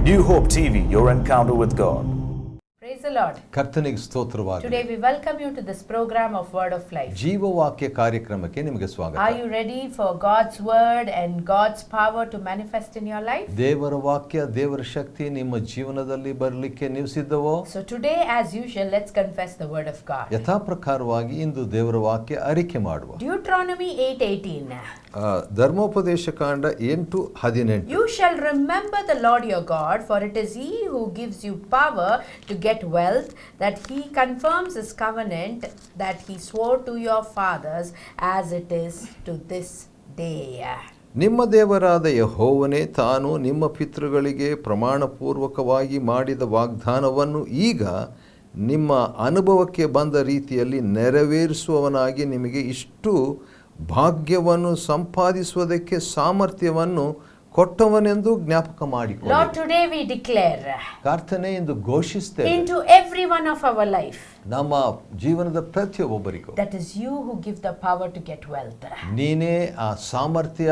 New Hope TV, your encounter with God. Praise the Lord. ಕರ್ತನಿಗೆ ಸ್ತೋತ್ರವಾಗಲಿ. Today we welcome you to this program of Word of Life. ಜೀವವಾಕ್ಯ ಕಾರ್ಯಕ್ರಮಕ್ಕೆ ನಿಮಗೆ ಸ್ವಾಗತ. Are you ready for God's word and God's power to manifest in your life? ದೇವರ ವಾಕ್ಯ, ದೇವರ ಶಕ್ತಿ ನಿಮ್ಮ ಜೀವನದಲ್ಲಿ ಬರಲಿಕ್ಕೆ ನೀವು ಸಿದ್ಧವೋ? So today, as usual, let's confess the word of God. ಯಥಾ ಪ್ರಕಾರವಾಗಿ ಇಂದು ದೇವರ ವಾಕ್ಯ ಅರಿಕೆ ಮಾಡುವ. Deuteronomy 8:18. ಧರ್ಮೋಪದೇಶ ಕಾಂಡ 8:18. You shall remember the Lord your God, for it is He who gives you power to get wealth, that He confirms His covenant that He swore to your fathers, as it is to this day. ನಿಮ್ಮ ದೇವರಾದ ಯೆಹೋವನೇ ತಾನು ನಿಮ್ಮ ಪಿತೃಗಳಿಗೆ ಪ್ರಮಾಣಪೂರ್ವಕವಾಗಿ ಮಾಡಿದ ವಾಗ್ದಾನವನ್ನು ಈಗ ನಿಮ್ಮ ಅನುಭವಕ್ಕೆ ಬಂದ ರೀತಿಯಲ್ಲಿ ನೆರವೇರಿಸುವವನಾಗಿ ನಿಮಗೆ ಇಷ್ಟು ಭಾಗ್ಯವನ್ನು ಸಂಪಾದಿಸುವುದಕ್ಕೆ ಸಾಮರ್ಥ್ಯವನ್ನು ಕೊಟ್ಟವನೆಂದು ಜ್ಞಾಪಕ ಮಾಡಿಕೊಳ್ಳಿ. Lord, today we declare ಕರ್ತನೇ ಎಂದು ಘೋಷಿಸುತ್ತೇವೆ into every one of our life, ನಮ್ಮ ಜೀವನದ ಪ್ರತಿಯೊಬ್ಬರಿಗೂ that is you who give the power to get wealth. ನೀನೇ ಆ ಸಾಮರ್ಥ್ಯ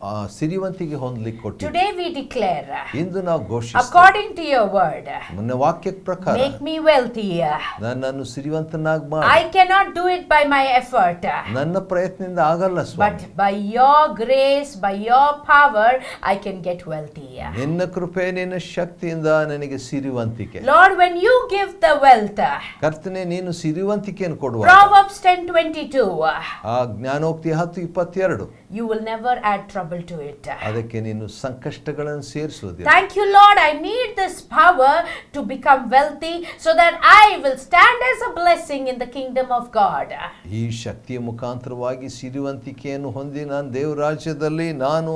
ಆ ಸಿರಿವಂತಿಗೆ ಹೊಂದಲಿಕ್ಕೆ ಕೊಟ್ಟಿದ್ದೀಯ. Today we declare, ಇಂದು ನಾವು ಘೋಷಿಸುತ್ತೇವೆ, according to your word, ನನ್ನ ವಾಕ್ಯದ ಪ್ರಕಾರ make me wealthy. ನನ್ನನ್ನು ಸಿರಿವಂತನಾಗಿ ಮಾಡು. I cannot do it by my effort, ನನ್ನ ಪ್ರಯತ್ನದಿಂದ ಆಗಲ್ಲ but Swami, by your grace, by your power, I can get wealthy. ನಿನ್ನ ಕೃಪೆ, ನಿನ್ನ ಶಕ್ತಿಯಿಂದ ನನಗೆ ಸಿರಿವಂತಿಕೆ. Lord, when you give the wealth, ಕರ್ತನೆ ನೀನು ಸಿರಿವಂತಿಕೆಯನ್ನು ಕೊಡುವ. Proverbs 10:22, ಆ ಜ್ಞಾನೋಕ್ತಿ 10:22, you will never add trouble to it. ಅದಕ್ಕೆ ನೀನು ಸಂಕಷ್ಟಗಳನ್ನು ಸೇರಿಸುವುದಿಲ್ಲ. Thank you, Lord. I need this power to become wealthy so that I will stand as a blessing in the kingdom of God. ಈ ಶಕ್ತಿಯ ಮುಖಾಂತರವಾಗಿ ಸಿರಿವಂತಿಕೆಯನ್ನು ಹೊಂದಿ ನಾನು ದೇವರ ರಾಜ್ಯದಲ್ಲಿ ನಾನು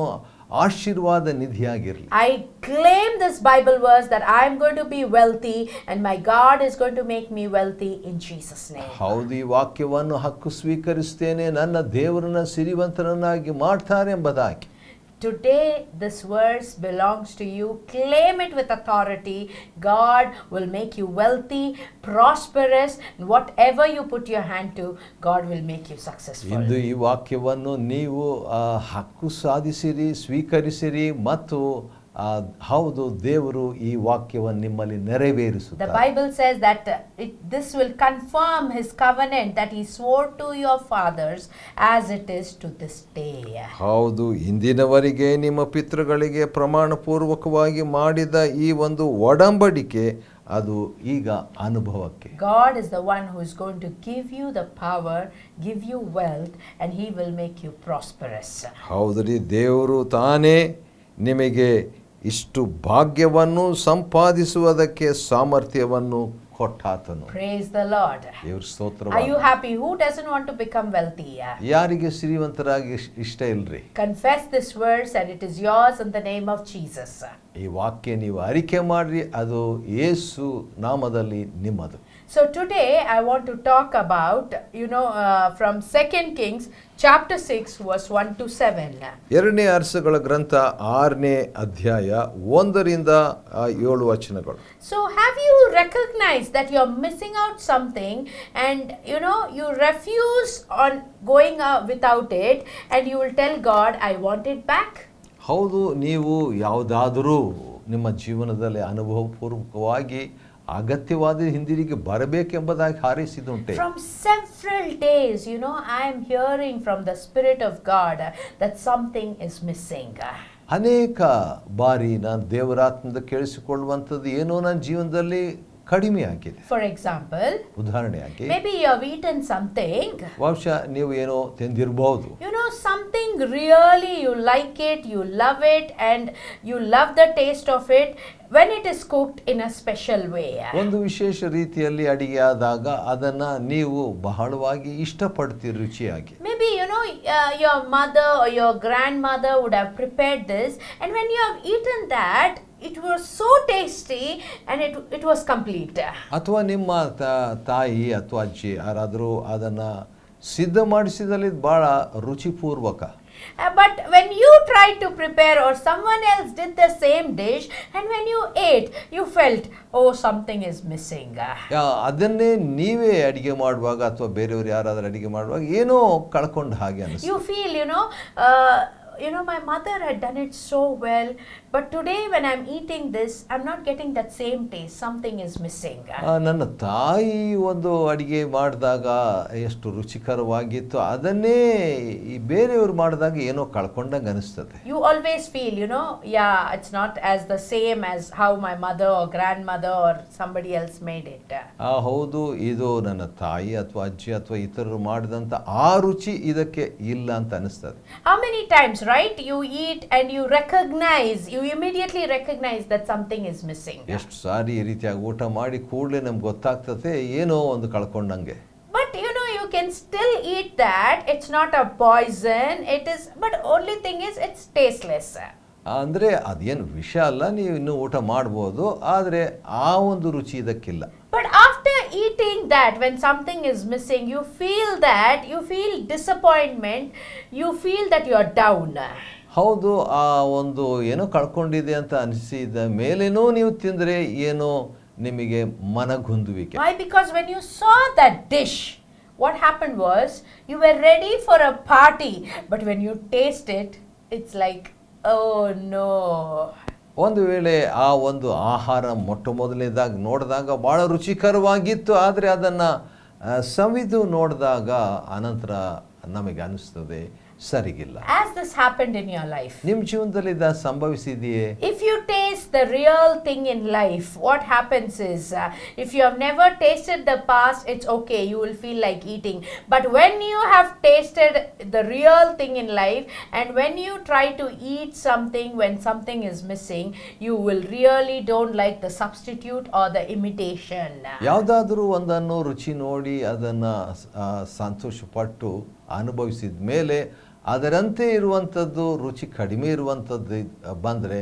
ಆಶೀರ್ವಾದ ನಿಧಿಯಾಗಿರಲಿ. I claim this Bible verse that I am going to be wealthy and my God is going to make me wealthy in Jesus' name. ಹೌದು, ಈ ವಾಕ್ಯವನ್ನು ಹಕ್ಕು ಸ್ವೀಕರಿಸ್ತೇನೆ, ನನ್ನ ದೇವರನ್ನ ಸಿರಿವಂತನನ್ನಾಗಿ ಮಾಡ್ತಾರೆ ಎಂಬುದಾಗಿ. Today this verse belongs to you. Claim it with authority. God will make you wealthy, prosperous, and whatever you put your hand to, God will make you successful. ಇಂದು ಈ ವಾಕ್ಯವನ್ನು ನೀವು ಹಕ್ಕು ಸಾಧಿಸಿರಿ, ಸ್ವೀಕರಿಸಿರಿ ಮತ್ತು ಹೌದು, ದೇವರು ಈ ವಾಕ್ಯವನ್ನು ನಿಮ್ಮಲ್ಲಿ ನೆರವೇರಿಸುತ್ತಾರೆ. The Bible says that this will confirm His covenant that He swore to your fathers, as it is to this day. ಹೌದು, ಇಂದಿನವರೆಗೆ ನಿಮ್ಮ ಪಿತೃಗಳಿಗೆ ಪ್ರಮಾಣಪೂರ್ವಕವಾಗಿ ಮಾಡಿದ ಈ ಒಂದು ಒಡಂಬಡಿಕೆ ಅದು ಈಗ ಅನುಭವಕ್ಕೆ. God is the one who is going to give you the power, give you wealth, and He will make you prosperous. ಹೌದ್ರಿ, ದೇವರು ತಾನೇ ನಿಮಗೆ ಇಷ್ಟು ಭಾಗ್ಯವನ್ನು ಸಂಪಾದಿಸುವುದಕ್ಕೆ ಸಾಮರ್ಥ್ಯವನ್ನು ಕೊಟ್ಟಾತನು. Praise the Lord. ದೇವರ ಸ್ತೋತ್ರ. Are you happy? Who doesn't want to become wealthy? ಯಾರಿಗೆ ಸಿರಿವಂತರಾಗಿ ಇಷ್ಟ ಇಲ್ರಿ? Confess this verse and it is yours in the name of Jesus. ಈ ವಾಕ್ಯ ನೀವು ಅರಿಕೆ ಮಾಡ್ರಿ, ಅದು ಯೇಸು ನಾಮದಲ್ಲಿ ನಿಮ್ಮದು. So today I want to talk about, from 2 Kings chapter 6 verse 1 to 7. ಎರಡನೇ ಅರಸುಗಳ ಗ್ರಂಥ 6ನೇ ಅಧ್ಯಾಯ 1ರಿಂದ 7 ವಚನಗಳು. So have you recognized that you're missing out something and you refuse on going without it, and you will tell God, I want it back? ಹೌದು, ನೀವು ಯಾವುದಾದರೂ ನಿಮ್ಮ ಜೀವನದಲ್ಲಿ ಅನುಭವಪೂರ್ವಕವಾಗಿ ಅಗತ್ಯವಾದ ಹಿಂದಿರುಗಿ ಬರಬೇಕೆಂಬುದಾಗಿ ಹಾರೈಸಿದುಂಟೆ. From several days, I am hearing from the Spirit of God that something is missing. ಅನೇಕ ಬಾರಿ ನಾನು ದೇವರಾತ್ಮದ ಕೇಳಿಸಿಕೊಳ್ಳುವಂಥದ್ದು ಏನೋ ನನ್ನ ಜೀವನದಲ್ಲಿ ಕಡಿಮೆ ಆಗಿದೆ. For example, ಉದಾಹರಣೆಯಾಗಿ, maybe you have eaten something. ಬಹುಶಃ ನೀವು ಏನೋ ತಿಂದಿರಬಹುದು. Something really you like it, you love it, and you love the taste of it when it is cooked in a special way. ಒಂದು ವಿಶೇಷ ರೀತಿಯಲ್ಲಿ ಅಡಿಗೆ ಆದಾಗ ಅದನ್ನ ನೀವು ಬಹಳವಾಗಿ ಇಷ್ಟಪಡ್ತೀರಿ ರುಚಿಯಾಗಿ. Maybe your mother or your grandmother would have prepared this, and when you have eaten that, it was so tasty and it was complete. ಅಥವಾ ನಿಮ್ಮ ತಾಯಿ ಅಥವಾ ಅಜ್ಜಿ ಯಾರಾದರೂ ಅದನ್ನ ಸಿದ್ಧ ಮಾಡಿಸಿದಲ್ಲಿ ಬಹಳ ರುಚಿಪೂರ್ವಕ. But when you tried to prepare or someone else did the same dish, and when you ate, you felt, oh, something is missing. ಅದನ್ನೇ ನೀವೇ ಅಡಿಗೆ ಮಾಡುವಾಗ ಅಥವಾ ಬೇರೆಯವರು ಯಾರಾದರೂ ಅಡಿಗೆ ಮಾಡುವಾಗ ಏನೋ ಕಳ್ಕೊಂಡ ಹಾಗೆ ಅನಿಸುತ್ತೆ. You feel, my mother had done it so well, But today when I'm eating this, I'm not getting that same taste. Something is missing. ನನ್ನ ತಾಯಿ ಒಂದು ಅಡಿಗೆ ಮಾಡಿದಾಗ ಎಷ್ಟು ರುಚಿಕರವಾಗಿತ್ತು, ಅದನ್ನೇ ಈ ಬೇರೆಯವರು ಮಾಡಿದಾಗ ಏನೋ ಕಳ್ಕೊಂಡಂಗೆ ಅನಿಸ್ತದೆ. You always feel, yeah, it's not as the same as how my mother or grandmother or somebody else made it. ಹೌದು, ಇದು ನನ್ನ ತಾಯಿ ಅಥವಾ ಅಜ್ಜಿ ಅಥವಾ ಇತರರು ಮಾಡಿದಂಥ ಆ ರುಚಿ ಇದಕ್ಕೆ ಇಲ್ಲ ಅಂತ ಅನಿಸ್ತದೆ. How many times, right, you eat and you immediately recognize that something is missing. ಎಷ್ಟು ಸಾರಿ ಈ ರೀತಿಯಾಗಿ ಊಟ ಮಾಡಿ ಕೂಡಲೇ ನಮ್ಗೆ ಗೊತ್ತಾಗ್ತದೆ ಏನೋ ಒಂದು ಕಳ್ಕೊಂಡಂಗೆ. But you can still eat that. It's not a poison. But only thing is it's tasteless. ಅಂದರೆ ಅದೇನು ವಿಷ ಅಲ್ಲ, ನೀವು ಇನ್ನೂ ಊಟ ಮಾಡ್ಬೋದು, ಆದರೆ ಆ ಒಂದು ರುಚಿ ಇದಕ್ಕಿಲ್ಲ. But after eating that, when something is missing, you feel disappointment, you feel that you are down. ಹೌದು, ಆ ಒಂದು ಏನೋ ಕಳ್ಕೊಂಡಿದೆ ಅಂತ ಅನಿಸಿದ ಮೇಲೇನೋ ನೀವು ತಿಂದರೆ ಏನೋ ನಿಮಗೆ ಮನಗುಂದುವಿಕೆ. Why? Because when you saw that dish, what happened was you were ready for a party, but when you taste it, it's like, oh no. ಒಂದು ವೇಳೆ ಆ ಒಂದು ಆಹಾರ ಮೊಟ್ಟ ಮೊದಲನೇದಾಗಿ ನೋಡಿದಾಗ ಭಾಳ ರುಚಿಕರವಾಗಿತ್ತು, ಆದರೆ ಅದನ್ನು ಸವಿದು ನೋಡಿದಾಗ ಅನಂತರ ನಮಗೆ ಅನಿಸ್ತದೆ ಸರಿಗಿಲ್ಲ. Has this happened in your life? ನಿಮ್ಮ ಜೀವನದಲ್ಲಿ ಇದು ಸಂಭವಿಸಿದೆಯೇ? If you taste the real thing in life, what happens is, if you have never tasted the past, it's okay, you will feel like eating. But when you have tasted the real thing in life, and when you try to eat something when something is missing, you will really don't like the substitute or the imitation. ಯಾವುದಾದರೂ ಒಂದನ್ನು ರುಚಿ ನೋಡಿ ಅದನ್ನು ಸಂತೋಷಪಟ್ಟು ಅನುಭವಿಸಿದ ಮೇಲೆ ಅದರಂತೆ ಇರುವಂಥದ್ದು ರುಚಿ ಕಡಿಮೆ ಇರುವಂಥದ್ದು ಬಂದರೆ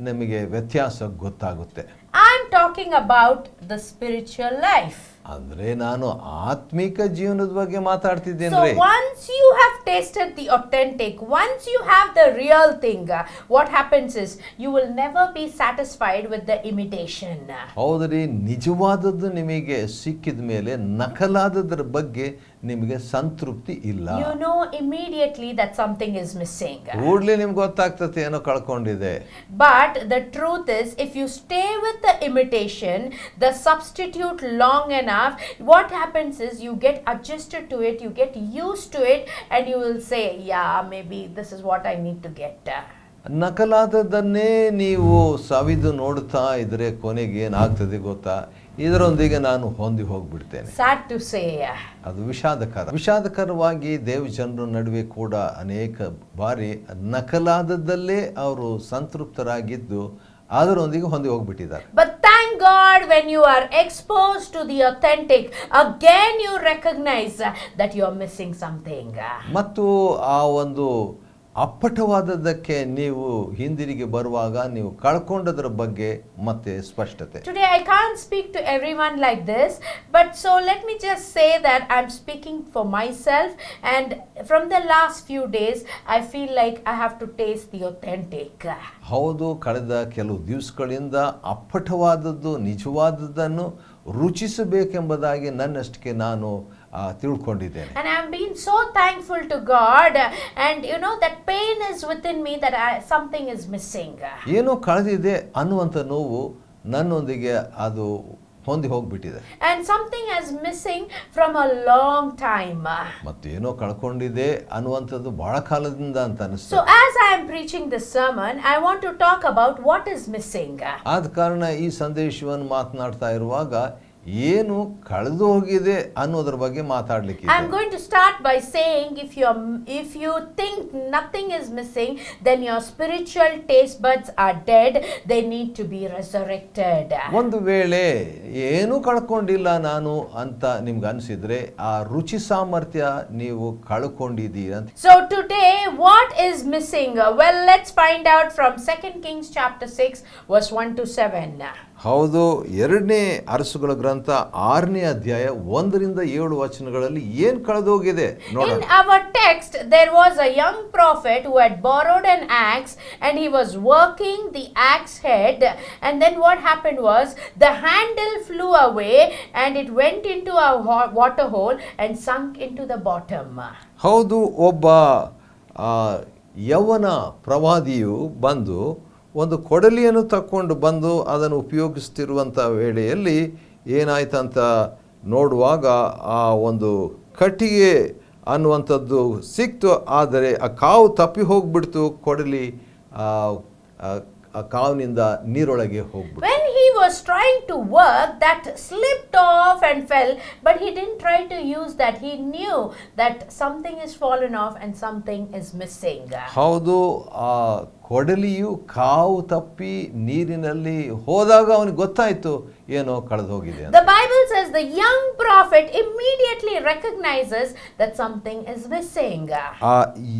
ನಮಗೆ ವ್ಯತ್ಯಾಸ ಗೊತ್ತಾಗುತ್ತೆ. I'm talking about the spiritual life. ಅಂದರೆ ನಾನು ಆತ್ಮಿಕ ಜೀವನದ ಬಗ್ಗೆ ಮಾತಾಡ್ತಿದ್ದೇನೆ. So once you have tasted the authentic, once you have the real thing, what happens is you will never be satisfied with the imitation. ಹೌದ್ರಿ, ನಿಜವಾದದ್ದು ನಿಮಗೆ ಸಿಕ್ಕಿದ ಮೇಲೆ ನಕಲಾದದ್ರ ಬಗ್ಗೆ ನಿಮಗೆ ಸಂತೃಪ್ತಿ ಇಲ್ಲ. You know immediately that something is missing. ಕೂಡಲೇ ನಿಮ್ಗೆ ಗೊತ್ತಾಗ್ತದೆ ಏನೋ ಕಳ್ಕೊಂಡಿದೆ. But the truth is, if you stay with the imitation, the substitute long enough, what happens is you get adjusted to it, you get used to it, and you will say, yeah, maybe this is what I need to get. ನಕಲಾದದನ್ನೇ ನೀವು ಸವಿದು ನೋಡ್ತಾ ಇದ್ರೆ ಕೊನೆಗೆ ಏನಾಗ್ತದೆ ಗೊತ್ತಾ? ಇದರೊಂದಿಗೆ ನಾನು ಹೊಂದಿ ಹೋಗ್ಬಿಡ್ತೇನೆ. Sad to say. ಅದು ವಿಷಾದಕರವಾಗಿ ದೇವ ಜನರ ನಡುವೆ ಕೂಡ ಅನೇಕ ಬಾರಿ ನಕಲಾದದ್ದಲ್ಲೇ ಅವರು ಸಂತೃಪ್ತರಾಗಿದ್ದು ಅದರೊಂದಿಗೆ ಹೊಂದಿ ಹೋಗ್ಬಿಟ್ಟಿದ್ದಾರೆ. But thank God, when you are exposed to the authentic, again you recognize that you are missing something. ಮತ್ತು ಆ ಒಂದು ಅಪ್ಪಟವಾದದ್ದಕ್ಕೆ ನೀವು ಹಿಂದಿರುಗಿ ಬರುವಾಗ ನೀವು ಕಳ್ಕೊಂಡದ್ರ ಬಗ್ಗೆ ಮತ್ತೆ ಸ್ಪಷ್ಟತೆ. Today I can't speak to everyone like this, but so let me just say that I'm speaking for myself, and from the last few days I feel like I have to taste the authentic. ಹೌದು, ಕಳೆದ ಕೆಲವು ದಿವಸಗಳಿಂದ ಅಪ್ಪಟವಾದದ್ದು ನಿಜವಾದದ್ದನ್ನು ರುಚಿಸಬೇಕೆಂಬುದಾಗಿ ನನ್ನಷ್ಟಕ್ಕೆ ನಾನು ತಿಳ್ಕೊಂಡಿದ್ದೇನೆ. And I've been so thankful to God, and that pain is within me that something is missing. ಏನೋ ಕಳೆದಿದೆ ಅನ್ನುವಂಥ ನೋವು ನನ್ನೊಂದಿಗೆ ಅದು ಹೊಂದಿ ಹೋಗ್ಬಿಟ್ಟಿದೆ. And something is missing from a long time. ಮತ್ತೇನೋ ಕಳ್ಕೊಂಡಿದೆ ಅನ್ನುವಂಥದ್ದು ಬಹಳ ಕಾಲದಿಂದ ಅಂತ ಅನಿಸ್ತದೆ. So as I am preaching this sermon, I want to talk about what is missing. ಆದ ಕಾರಣ ಈ ಸಂದೇಶವನ್ನು ಮಾತನಾಡ್ತಾ ಇರುವಾಗ ಏನು ಕಳೆದು ಹೋಗಿದೆ ಅನ್ನೋದ್ರ ಬಗ್ಗೆ ಮಾತಾಡ್ಲಿಕ್ಕೆ I'm going to start by saying, if you think nothing is missing, then your spiritual taste buds are dead. They need to be resurrected. ಒಂದು ವೇಳೆ ಏನು ಕಳ್ಕೊಂಡಿಲ್ಲ ನಾನು ಅಂತ ನಿಮ್ಗೆ ಅನಿಸಿದ್ರೆ ಆ ರುಚಿ ಸಾಮರ್ಥ್ಯ ನೀವು ಕಳ್ಕೊಂಡಿದ್ದೀರಿ ಅಂತ. So today what is missing? Well, let's find out from 2 Kings chapter 6 verse 1 to 7. ಹೌದು, 2ನೇ ಅರಸುಗಳ ಗ್ರಂಥ 6ನೇ ಅಧ್ಯಾಯ 1-7 ವಚನಗಳಲ್ಲಿ ಏನು ಕಳೆದೋಗಿದೆ ನೋಡೋಣ. In our text there was a young prophet who had borrowed an axe, and he was working the axe head, and then what happened was the handle flew away and it went into a water hole and sunk into the bottom. ಹೌದು, ಒಬ್ಬ ಯವನ ಪ್ರವಾದಿಯು ಬಂದು ಒಂದು ಕೊಡಲಿಯನ್ನು ತಕ್ಕೊಂಡು ಬಂದು ಅದನ್ನು ಉಪಯೋಗಿಸ್ತಿರುವಂಥ ವೇಳೆಯಲ್ಲಿ ಏನಾಯ್ತಂತ ನೋಡುವಾಗ ಆ ಒಂದು ಕಟ್ಟಿಗೆ ಅನ್ನುವಂಥದ್ದು ಸಿಕ್ತು. ಆದರೆ ಆ ಕಾವು ತಪ್ಪಿ ಹೋಗ್ಬಿಡ್ತು, ಕೊಡಲಿ ಆ ಕಾವಿನಿಂದ ನೀರೊಳಗೆ ಹೋಗ್ಬಿಡ್ತು. When he was trying to work, that slipped off and fell, but he didn't try to use that. He knew that something is fallen off and something is missing. ಹೌದು, ಆ ಕೊಡಲಿಯು ಕಾವು ತಪ್ಪಿ ನೀರಿನಲ್ಲಿ ಹೋದಾಗ ಅವನಿಗೆ ಗೊತ್ತಾಯ್ತು ಏನೋ ಕಳೆದು ಹೋಗಿದೆ ಅಂತ. The Bible says the young prophet immediately recognizes that something is missing. ಆ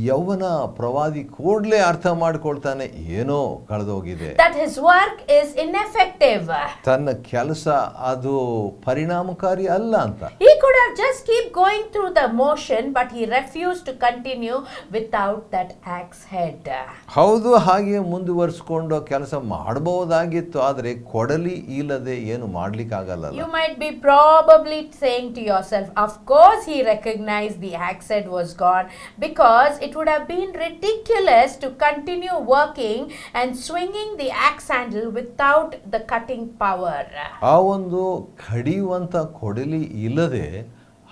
ಯೌವನ ಪ್ರವಾದಿ ಕೂಡಲೇ ಅರ್ಥ ಮಾಡ್ಕೊಳ್ತಾನೆ ಏನೋ ಕಳೆದು ಹೋಗಿದೆ, that his work is ineffective. ತನ್ನ ಕೆಲಸ ಅದು ಪರಿಣಾಮಕಾರಿ ಅಲ್ಲ ಅಂತ. He could have just keep going through the motion, but he refused to continue without that axe head. ಹೌದು, ಹಾಗೆ ಮುಂದುವರಿಸಿಕೊಂಡು ಕೆಲಸ ಮಾಡಬಹುದಾಗಿತ್ತು, ಆದರೆ ಕೊಡಲಿ ಇಲ್ಲದೆ ಏನು ಮಾಡ್ಲಿಕ್ಕೆ ಆಗಲ್ಲ. You might be probably saying to yourself, of course he recognized the axe head was gone, because it would have been ridiculous to continue working and swinging the axe handle without the cutting power. ಆ ಒಂದು ಕಡಿಯುವಂಥ ಕೊಡಲಿ ಇಲ್ಲದೆ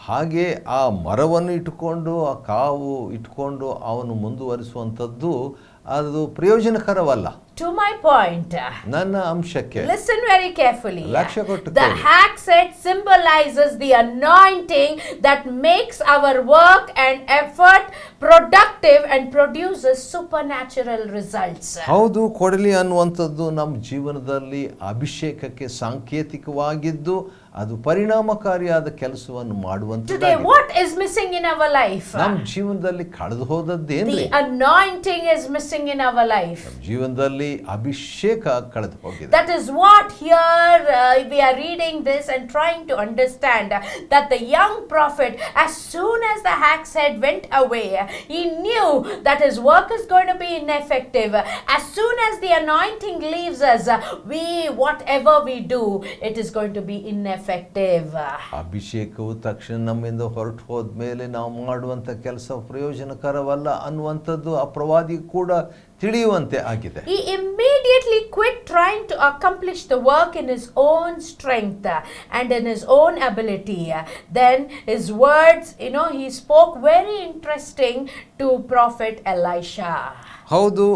ಹಾಗೆ ಆ ಮರವನ್ನು ಇಟ್ಕೊಂಡು ಆ ಕಾವು ಇಟ್ಕೊಂಡು ಅವನು ಮುಂದುವರಿಸುವಂಥದ್ದು ಅದು ಪ್ರಯೋಜನಕರವಲ್ಲ. To my point, ನನ್ನ ಅಂಶಕ್ಕೆ listen very carefully. ಲಕ್ಷ್ಯ ಕೊಟ್ಟು The axe head symbolizes the anointing that makes our work and effort productive and produces supernatural results. ಹೌದು, ಕೊಡಲಿ ಅನ್ನುವಂಥದ್ದು ನಮ್ಮ ಜೀವನದಲ್ಲಿ ಅಭಿಷೇಕಕ್ಕೆ ಸಾಂಕೇತಿಕವಾಗಿದ್ದು ಅದು ಪರಿಣಾಮಕಾರಿಯಾದ ಕೆಲಸವನ್ನು ಮಾಡುವಂಥದ್ದು. Today what is missing in our life? ನಮ್ಮ ಜೀವನದಲ್ಲಿ ಕಳೆದು ಹೋದದ್ದೇನ್ರಿ? The anointing is missing in our life. ನಮ್ಮ ಜೀವನದಲ್ಲಿ ಅಭಿಷೇಕ ಕಳೆದು ಹೋಗಿದೆ. That is what here we are reading this and trying to understand that the young prophet, as soon as the axe head went away, he knew that his work is going to be ineffective. As soon as the anointing leaves us, whatever we do, it is going to be ineffective. ಅಭಿಷೇಕವು ತಕ್ಷಣ ನಮ್ಮಿಂದ ಹೊರಟು ಹೋದ್ಮೇಲೆ ನಾವು ಮಾಡುವಂಥ ಕೆಲಸ ಪ್ರಯೋಜನಕರವಲ್ಲ ಅನ್ನುವಂಥದ್ದು ಆ ಪ್ರವಾದಿ ಕೂಡ ತಿಳಿಯುವಂತೆ ಆಗಿದೆ. He immediately quit trying to accomplish the work in his own strength and in his own ability. Then his words, he spoke very interesting to prophet Elisha. ಹೌದು,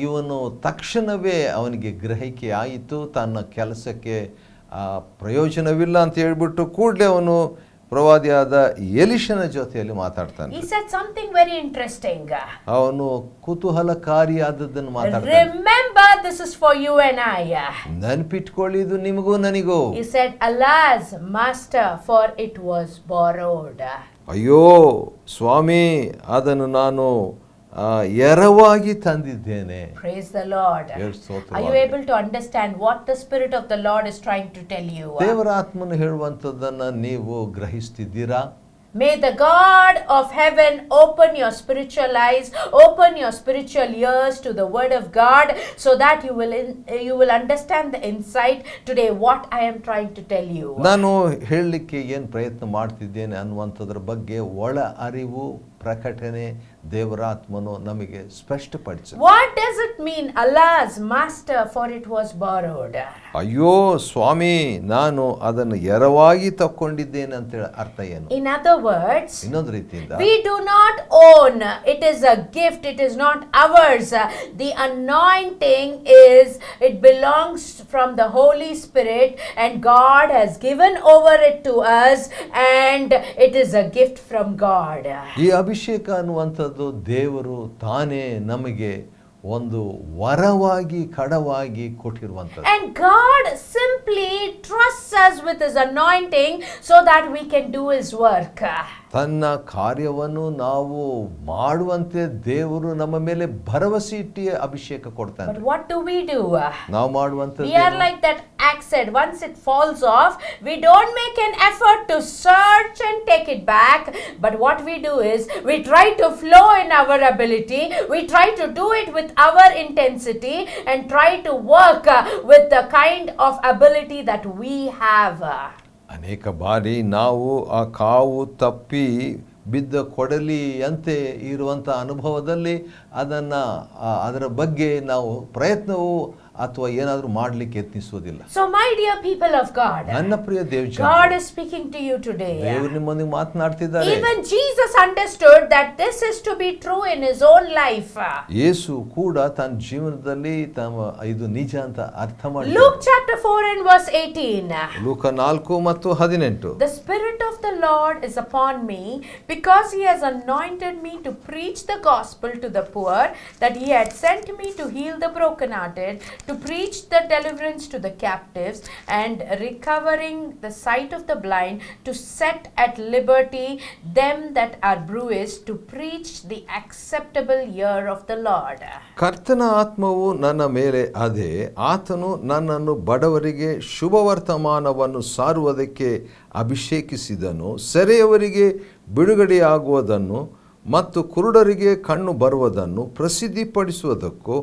ಇವನು ತಕ್ಷಣವೇ ಅವನಿಗೆ ಗ್ರಹಿಕೆ ಆಯಿತು, ತನ್ನ ಕೆಲಸಕ್ಕೆ ಪ್ರಯೋಜನವಿಲ್ಲ ಅಂತ ಹೇಳ್ಬಿಟ್ಟು ಕೂಡಲೇ ಅವನು ಪ್ರವಾದಿಯಾದ ಎಲಿಷನ ಜೊತೆಯಲ್ಲಿ ಮಾತಾಡ್ತಾನೆ. He said something very interesting. ಅವನು ಕುತೂಹಲಕಾರಿಯಾದದ್ದನ್ನು ಮಾತಾಡ್ತಾನೆ. Remember, this is for you and I. ನೆನಪಿಟ್ಕೊಳ್ಳಿ, ಇದು ನಿಮಗೂ ನನಗೂ. He said, alas, master, for it was borrowed. ಅಯ್ಯೋ ಸ್ವಾಮಿ, ಅದನ್ನು ನಾನು ಎರವಾಗಿ ತಂದಿದ್ದೇನೆ. Praise the Lord. Are you able to understand what the Spirit of the Lord is trying to tell you? ದೇವರ ಆತ್ಮನು ಹೇಳುವಂಥದ್ದನ್ನು ನೀವು ಗ್ರಹಿಸ್ತಿದ್ದೀರಾ? May the God of heaven open your spiritual eyes, open your spiritual ears to the word of God, so that you will understand the insight today what I am trying to tell you. ನಾನು ಹೇಳಲಿಕ್ಕೆ ಏನು ಪ್ರಯತ್ನ ಮಾಡ್ತಿದ್ದೇನೆ ಅನ್ನುವಂಥದ್ರ ಬಗ್ಗೆ ಒಳ ಅರಿವು ಪ್ರಕಟಣೆ ದೇವರ ಆತ್ಮನು ನಮಗೆ ಸ್ಪಷ್ಟಪಡಿಸಿ. What does it mean, alas master, for it was borrowed? ಅಯ್ಯೋ ಸ್ವಾಮಿ, ನಾನು ಅದನ್ನು ಎರವಾಗಿ ತಕ್ಕೊಂಡಿದ್ದೇನೆ ಅಂತ ಹೇಳಿ ಅರ್ಥ ಏನು? In other words, ಇನ್ನೊಂದು ರೀತಿಯಿಂದ, we do not own, it is a gift, it is not ours. The anointing it belongs from the Holy Spirit, and God has given over it to us, and it is a gift from God. ಈ ಅಭಿಷೇಕ ಅನ್ನುವಂಥದ್ದು ದೇವರು ತಾನೇ ನಮಗೆ ಒಂದು ವರವಾಗಿ ಕಡವಾಗಿ ಕೊಟ್ಟಿರುವಂಥದ್ದು. And God simply trusts us with his anointing so that we can do his work. ತನ್ನ ಕಾರ್ಯವನ್ನು ನಾವು ಮಾಡುವಂತೆ ದೇವರು ನಮ್ಮ ಮೇಲೆ ಭರವಸೆ ಇಟ್ಟು ಅಭಿಷೇಕ ಕೊಡ್ತಾನೆ. But what do? ನಾವು ಮಾಡುವಂಥದ್ದು, we are like that axe head. Once it falls off, we don't make an effort to search and take it back. But what we do is we try to flow in our ability. We try to do it with our intensity and try to work with the kind of ability that we have. ಅನೇಕ ಬಾರಿ ನಾವು ಆ ಕಾವು ತಪ್ಪಿ ಬಿದ್ದ ಕೊಡಲಿಯಂತೆ ಇರುವಂಥ ಅನುಭವದಲ್ಲಿ ಅದನ್ನು ಅದರ ಬಗ್ಗೆ ನಾವು ಪ್ರಯತ್ನವೂ ಅಥವಾ ಏನಾದರೂ ಮಾಡಲಿಕ್ಕೆ ಯತ್ನಿಸುವುದಿಲ್ಲ. So my dear people of God, ನನ್ನ ಪ್ರಿಯ ದೇವಜನ, God is speaking to you today. ದೇವರು ನಿಮ್ಮೊಂದಿಗೆ ಮಾತನಾಡ್ತಿದ್ದಾರೆ. Even Jesus understood that this is to be true in his own life. ಯೇಸು ಕೂಡ ತನ್ನ ಜೀವನದಲ್ಲಿ ಇದು ನಿಜ ಅಂತ ಅರ್ಥ ಮಾಡಿ. Luke chapter 4 and verse 18. ಲೂಕ 4:18. The Spirit of the Lord is upon me, because he has anointed me to preach the gospel to the poor, that he had sent me to heal the brokenhearted, to preach the deliverance to the captives, and recovering the sight of the blind, to set at liberty them that are bruised, to preach the acceptable year of the Lord. ಕರ್ತನ ಆತ್ಮವು ನನ್ನ ಮೇಲೆ ಅದೇ, ಆತನು ನನ್ನನ್ನು ಬಡವರಿಗೆ ಶುಭವರ್ತಮಾನವನ್ನು ಸಾರುವುದಕ್ಕೆ ಅಭಿಷೇಕಿಸಿದನು, ಸೆರೆಯವರಿಗೆ ಬಿಡುಗಡೆಯಾಗುವುದನ್ನು ಮತ್ತು ಕುರುಡರಿಗೆ ಕಣ್ಣು ಬರುವುದನ್ನು ಪ್ರಸಿದ್ಧಿಪಡಿಸುವುದಕ್ಕೂ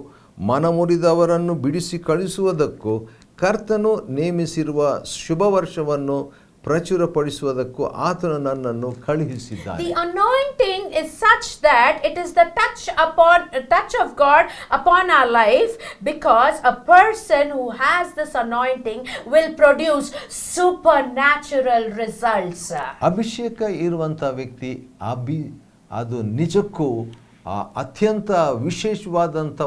ಮನಮುರಿದವರನ್ನು ಬಿಡಿಸಿ ಕಳಿಸುವುದಕ್ಕೂ ಕರ್ತನು ನೇಮಿಸಿರುವ ಶುಭ ವರ್ಷವನ್ನು ಪ್ರಚುರಪಡಿಸುವುದಕ್ಕೂ ಆತನು ನನ್ನನ್ನು ಕಳುಹಿಸಿದ್ದಾನೆ. The anointing is such that it is the touch of God upon our life, because a person who has this anointing will produce supernatural results. ಅಭಿಷೇಕ ಇರುವಂಥ ವ್ಯಕ್ತಿ ಅದು ನಿಜಕ್ಕೂ ಅತ್ಯಂತ ವಿಶೇಷವಾದಂಥ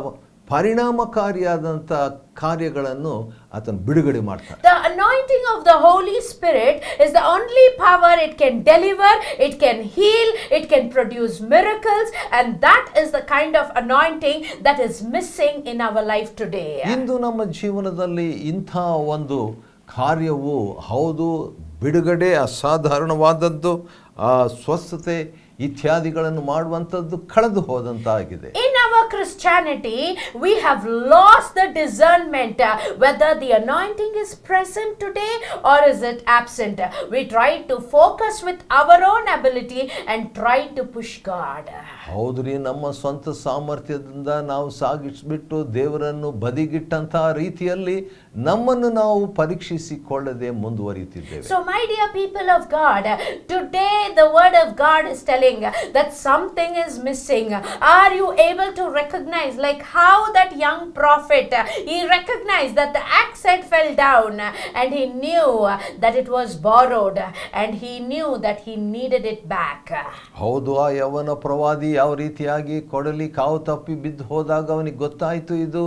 ಪರಿಣಾಮಕಾರಿಯಾದಂಥ ಕಾರ್ಯಗಳನ್ನು ಆತನು ಬಿಡುಗಡೆ ಮಾಡ್ತಾನೆ. The anointing of the Holy Spirit is the only power. It can deliver, it can heal, it can produce miracles, and that is the kind of anointing that is missing in our life today. ಇಂದು ನಮ್ಮ ಜೀವನದಲ್ಲಿ ಇಂಥ ಒಂದು ಕಾರ್ಯವು ಹೌದು, ಬಿಡುಗಡೆ ಅಸಾಧಾರಣವಾದದ್ದು, ಸ್ವಸ್ಥತೆ ಇತ್ಯಾದಿಗಳನ್ನು ಮಾಡುವಂಥದ್ದು ಕಳೆದು ಹೋದಂತಾಗಿದೆ. In our Christianity, we have lost the discernment whether the anointing is present today or is it absent. We try to focus with our own ability and try to push God. ಹೌದ್ರಿ, ನಮ್ಮ ಸ್ವಂತ ಸಾಮರ್ಥ್ಯದಿಂದ ನಾವು ಸಾಗಿಸ್ಬಿಟ್ಟು ದೇವರನ್ನು ಬದಿಗಿಟ್ಟಂತಹ ರೀತಿಯಲ್ಲಿ ನಮ್ಮನ್ನು ನಾವು ಪರೀಕ್ಷಿಸಿಕೊಳ್ಳದೆ ಮುಂದುವರಿಯುತ್ತಿದ್ದೇವೆ. So my dear people of God, today the word of God is telling that something is missing. Are you able to recognize, like how that young prophet, he recognized that the axe head fell down and he knew that it was borrowed and he knew that he needed it back. ಹೌದು, ಆ ಯವನ ಪ್ರವಾದಿ ಯಾವ ರೀತಿಯಾಗಿ ಕೊಡಲಿ ಕಾವು ತಪ್ಪಿ ಬಿದ್ದು ಹೋದಾಗ ಅವನಿಗೆ ಗೊತ್ತಾಯಿತು ಇದು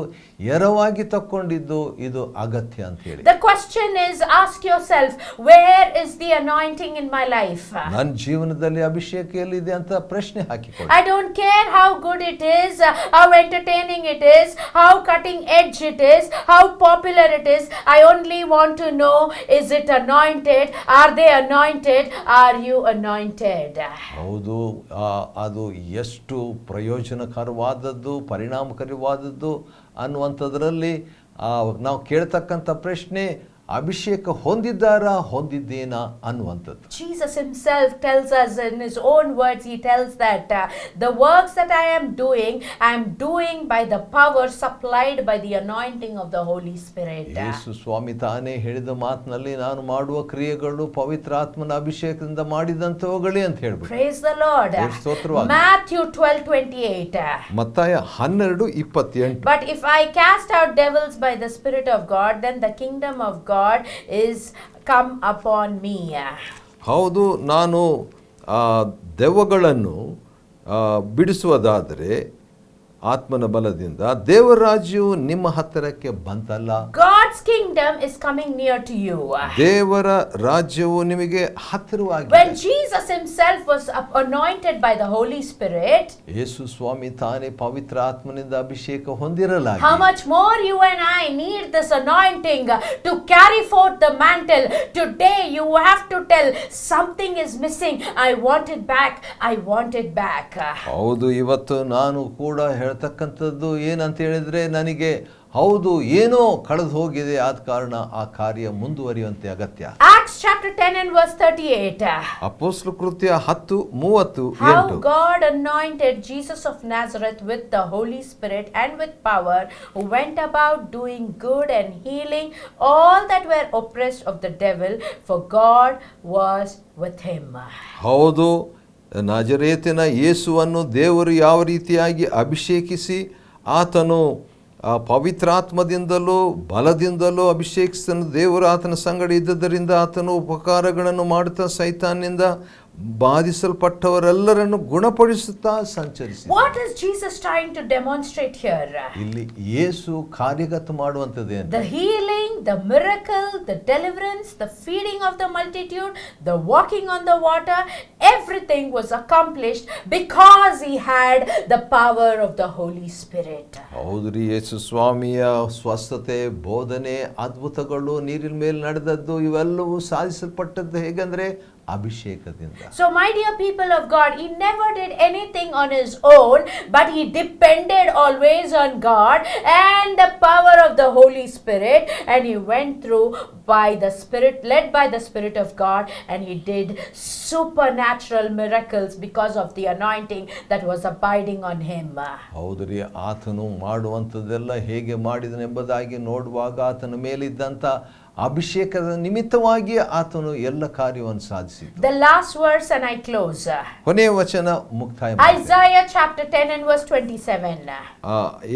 ಎರವಾಗಿ ತಕ್ಕೊಂಡಿದ್ದು, ಇದು ಅಗತ್ಯ ಅಂತ ಹೇಳಿ. The question is, ask yourself, where is the anointing in my life? ನನ್ನ ಜೀವನದಲ್ಲಿ ಅಭಿಷೇಕ ಎಲ್ಲಿದೆ ಅಂತ ಪ್ರಶ್ನೆ ಹಾಕಿಕೊಳ್ಳಿ. I don't care how good it is, how entertaining it is, how cutting edge it is, how popular it is. I only want to know, is it anointed? Are they anointed? Are you anointed? ಹೌದು, ಅದು ಎಷ್ಟು ಪ್ರಯೋಜನಕರವಾದದ್ದು, ಪರಿಣಾಮಕಾರಿವಾದದ್ದು ಅನ್ನುವಂಥದ್ರಲ್ಲಿ ನಾವು ಕೇಳ್ತಕ್ಕಂಥ ಪ್ರಶ್ನೆ, ಅಭಿಷೇಕ ಹೊಂದಿದ್ದೇನಾ ಅನ್ನುವಂಥದ್ದು. Jesus himself tells us in his own words, he tells that the works that I am doing by the power supplied by the anointing of the Holy Spirit. ಯೇಸು ಸ್ವಾಮಿ ತಾನೇ ಹೇಳಿದ ಮಾತಿನಲ್ಲಿ, ನಾನು ಮಾಡುವ ಕ್ರಿಯೆಗಳು ಪವಿತ್ರಾತ್ಮನ ಅಭಿಷೇಕದಿಂದ ಮಾಡಿದಂತವುಗಳೇ ಅಂತ ಹೇಳ್ಬಿಟ್ಟು. Praise the Lord. Matthew 12:28. ಮತ್ತಾಯ 12:28. But if I cast out devils by the Spirit of God, then the kingdom of God is come upon me. ಹೌದು, ನಾನು ದೆವ್ವಗಳನ್ನು ಬಿಡಿಸುವುದಾದರೆ ಆತ್ಮನ ಬಲದಿಂದ ದೇವರ ರಾಜ್ಯವು ನಿಮ್ಮ ಹತ್ತಿರಕ್ಕೆ ಬಂತಲ್ಲ. God's kingdom is coming near to you. ದೇವರ ರಾಜ್ಯವು ನಿಮಗೆ ಹತ್ತಿರವಾಗಿದೆ. When Jesus himself was anointed by the Holy Spirit, ಯೇಸು ಸ್ವಾಮಿ ತಾನೇ ಪವಿತ್ರ ಆತ್ಮನಿಂದ ಅಭಿಷೇಕ ಹೊಂದಿರಲಾಗಿ, how much more you and I need this anointing to carry forth the mantle. Today you have to tell, something is missing, I want it back, I want it back. ಹೌದು, ಇವತ್ತು ನಾನು ಕೂಡ ಹೇಳ್ತಕ್ಕಂಥದ್ದು ಏನಂತ ಹೇಳಿದ್ರೆ, ನನಗೆ ಹೌದು ಏನೋ ಕಳೆದು ಹೋಗಿದೆ, ಆದ ಕಾರಣ ಆ ಕಾರ್ಯ ಮುಂದುವರಿಯುವಂತೆ ಅಗತ್ಯ. Acts chapter 10 and verse 38. ಅಪೊಸ್ತಲ ಕೃತ್ಯ 10:38. How God anointed Jesus of Nazareth with the Holy Spirit and with power, who went about doing good and healing all that were oppressed of the devil, for God was with him. ಹೌದು, ನಜರೇತಿನ ಯೇಸುವನ್ನು ದೇವರು ಯಾವ ರೀತಿಯಾಗಿ ಅಭಿಷೇಕಿಸಿ ಆತನು ಪವಿತ್ರಾತ್ಮದಿಂದಲೂ ಬಲದಿಂದಲೂ ಅಭಿಷೇಕಿಸಿದ ದೇವರು ಆತನ ಸಂಗಡ ಇದ್ದದರಿಂದ ಆತನು ಉಪಕಾರಗಳನ್ನು ಮಾಡುತ್ತಾ ಸೈತಾನ್ನಿಂದ ಬಾಧಿಸಲ್ಪಟ್ಟವರೆಲ್ಲರನ್ನು ಗುಣಪಡಿಸುತ್ತಾ ಸಂಚರಿಸಿ. What is Jesus trying to demonstrate here? ಇಲ್ಲಿ ಯೇಸು ಕಾರ್ಯಗತ ಮಾಡುವಂಥದ್ದೇನು? The healing, the miracle, the deliverance, the feeding of the multitude, the walking on the water, everything was accomplished because he had the power of the Holy Spirit. ಹೌದ್ರಿ, ಯೇಸು ಸ್ವಾಮಿಯ ಸ್ವಸ್ಥತೆ, ಬೋಧನೆ, ಅದ್ಭುತಗಳು, ನೀರಿನ ಮೇಲೆ ನಡೆದದ್ದು ಇವೆಲ್ಲವೂ ಸಾಧಿಸಲ್ಪಟ್ಟದ್ದು ಹೇಗಂದ್ರೆ ಅಭಿಷೇಕದಿಂದ. So my dear people of God, he never did anything on his own, but he depended always on God and the power of the Holy Spirit, and he went through by the Spirit, led by the Spirit of God, and he did supernatural miracles because of the anointing that was abiding on him. ಹೌದ್ರಿ, ಆತನು ಮಾಡುವಂಥದ್ದೆಲ್ಲ ಹೇಗೆ ಮಾಡಿದನೆಂಬುದಾಗಿ ನೋಡುವಾಗ ಆತನ ಮೇಲಿದ್ದಂಥ ಅಭಿಷೇಕದ ನಿಮಿತ್ತವಾಗಿ ಆತನು ಎಲ್ಲ ಕಾರ್ಯವನ್ನು ಸಾಧಿಸಿದ. The last verse and I close. ಕೊನೆಯ ವಚನ ಮುಕ್ತಾಯ. Isaiah chapter 10 and verse 27.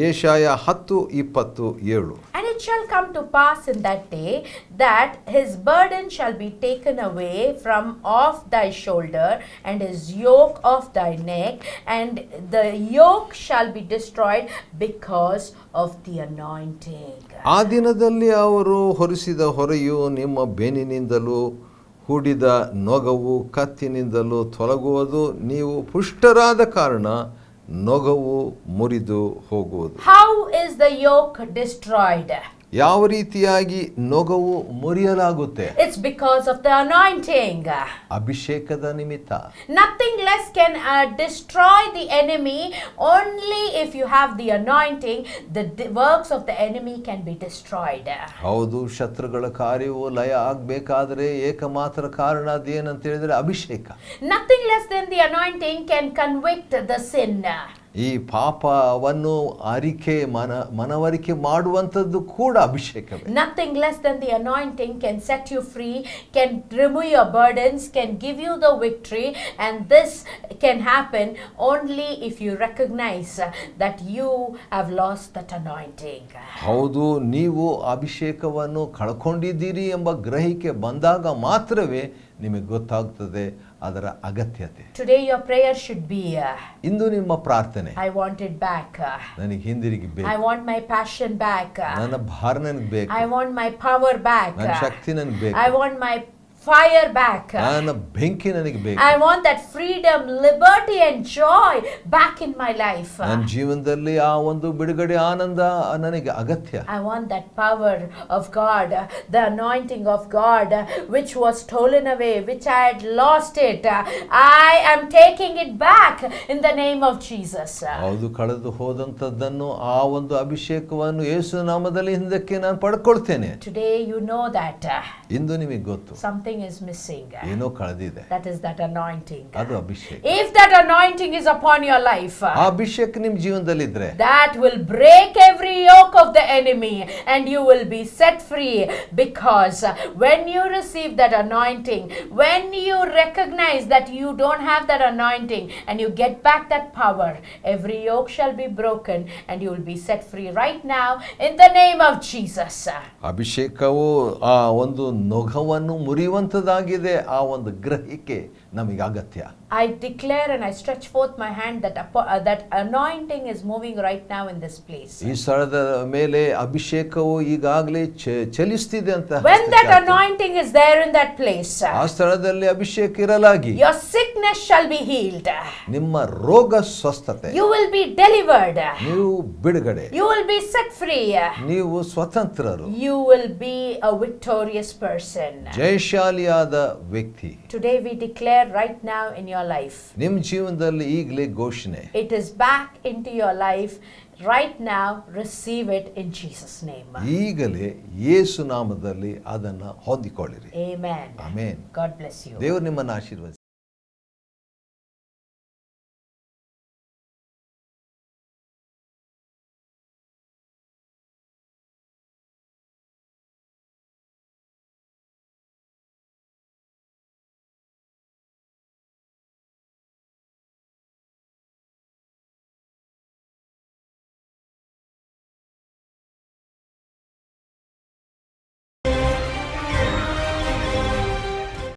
Jeshaiah 10:27. And it shall come to pass in that day that his burden shall be taken away from off thy shoulder, and his yoke off thy neck, and the yoke shall be destroyed because of the anointing. ಆ ದಿನದಲ್ಲಿ ಅವರು ಹೊರಿಸಿದ ಹೊರೆಯು ನಿಮ್ಮ ಬೆನ್ನಿನಿಂದಲೂ ಹೂಡಿದ ನೊಗವು ಕತ್ತಿನಿಂದಲೂ ತೊಲಗುವುದು. ನೀವು ಪುಷ್ಟರಾದ ಕಾರಣ ನೊಗವು ಮುರಿದು ಹೋಗುವುದು. How is the yoke destroyed? ಯಾವ ರೀತಿಯಾಗಿ ನೊಗವು ಮುರಿಯಲಾಗುತ್ತೆ? It's because of the anointing. ಅಭಿಷೇಕದ ನಿಮಿತ್ತ. Nothing less can destroy the enemy. Only if you have the anointing, the works of the enemy can be destroyed. ಹೌದು, ಶತ್ರುಗಳ ಕಾರ್ಯವು ಲಯ ಆಗಬೇಕಾದ್ರೆ ಏಕಮಾತ್ರ ಕಾರಣ ಅದೇನಂತ ಹೇಳಿದ್ರೆ ಅಭಿಷೇಕ. Nothing less than the anointing can convict the sin. ಈ ಪಾಪವನ್ನು ಮನವರಿಕೆ ಮಾಡುವಂಥದ್ದು ಕೂಡ ಅಭಿಷೇಕವೇ. Nothing less than the anointing can set you free, can remove your burdens, can give you the victory, and this can happen only if you recognize that you have lost that anointing. ಹೌದು, ನೀವು ಅಭಿಷೇಕವನ್ನು ಕಳ್ಕೊಂಡಿದ್ದೀರಿ ಎಂಬ ಗ್ರಹಿಕೆ ಬಂದಾಗ ಮಾತ್ರವೇ ನಿಮಗೆ ಗೊತ್ತಾಗ್ತದೆ ಅದರ ಅಗತ್ಯತೆ. Today your prayer should be, ಇಂದು ನಿಮ್ಮ ಪ್ರಾರ್ಥನೆ, I want it back. ನನಗೆ ಹಿಂದಿರುಗಿ ಬೇಕು. I want my passion back. ನನ್ನ ಭಾರ ನನಗೆ ಬೇಕು. I want my power back. ನನ್ನ ಶಕ್ತಿ ನನಗೆ ಬೇಕು. I want my fire back. ನನ್ನ ಬೆಂಕಿ ನನಗೆ ಬೇಕು. I want that freedom, liberty and joy back in my life. ನನ್ನ ಜೀವನದಲ್ಲಿ ಆ ಒಂದು ಬಿಡುಗಡೆ, ಆನಂದ ನನಗೆ ಅಗತ್ಯ. I want that power of God, the anointing of God which was stolen away, which I had lost it. I am taking it back in the name of Jesus. ಹೌದು, ಕಳೆದು ಹೋದಂಥದ್ದನ್ನು ಆ ಒಂದು ಅಭಿಷೇಕವನ್ನು ಯೇಸು ನಾಮದಲ್ಲಿ ಹಿಂದಕ್ಕೆ ನಾನು ಪಡ್ಕೊಳ್ತೇನೆ. Today you know that ಇಂದು ನಿಮಗೆ ಗೊತ್ತು something is missing. ಏನೋ ಕಳೆದಿದೆ. That is that anointing. ಅದು ಅಭಿಷೇಕ. If that anointing is upon your life, ಆ ಅಭಿಷೇಕ ನಿಮ್ಮ ಜೀವನದಲ್ಲಿದ್ರೆ that will break every yoke of the enemy and you will be set free, because when you receive that anointing, when you recognize that you don't have that anointing and you get back that power, every yoke shall be broken and you will be set free right now in the name of Jesus. ಅಭಿಷೇಕವು ಆ ಒಂದು ನೊಗವನ್ನು ಮುರಿಯುವಂಥದ್ದಾಗಿದೆ. ಆ ಒಂದು ಗ್ರಹಿಕೆ ನಮಗೆ ಅಗತ್ಯ. I declare and I stretch forth my hand that that anointing is moving right now in this place. ಈ ಸ್ಥಳದ ಮೇಲೆ ಅಭಿಷೇಕವು ಈಗಾಗಲೇ ಚಲಿಸ್ತಿದೆ ಅಂತ. When that anointing is there in that place, ಆ ಸ್ಥಳದಲ್ಲಿ ಅಭಿಷೇಕ ಇರಲಾಗಿ your sickness shall be healed. ನಿಮ್ಮ ರೋಗ ಸ್ವಸ್ಥತೆ. You will be delivered. ನೀವು ಬಿಡುಗಡೆ. You will be set free. ನೀವು ಸ್ವತಂತ್ರರು. You will be a victorious person. ಜಯಶಾಲಿಯಾದ ವ್ಯಕ್ತಿ. Today we declare right now in your life. ನಿಮ್ಮ ಜೀವನದಲ್ಲಿ ಈಗಲೇ ಘೋಷಣೆ. It is back into your life right now. Receive it in Jesus name. ಈಗಲೇ ಯೇಸು ನಾಮದಲ್ಲಿ ಅದನ್ನು ಹೊಂದಿಕೊಳ್ಳಿರಿ. Amen. Amen. God bless you. ದೇವರು ನಿಮ್ಮನ್ನು ಆಶೀರ್ವದಿಸಲಿ.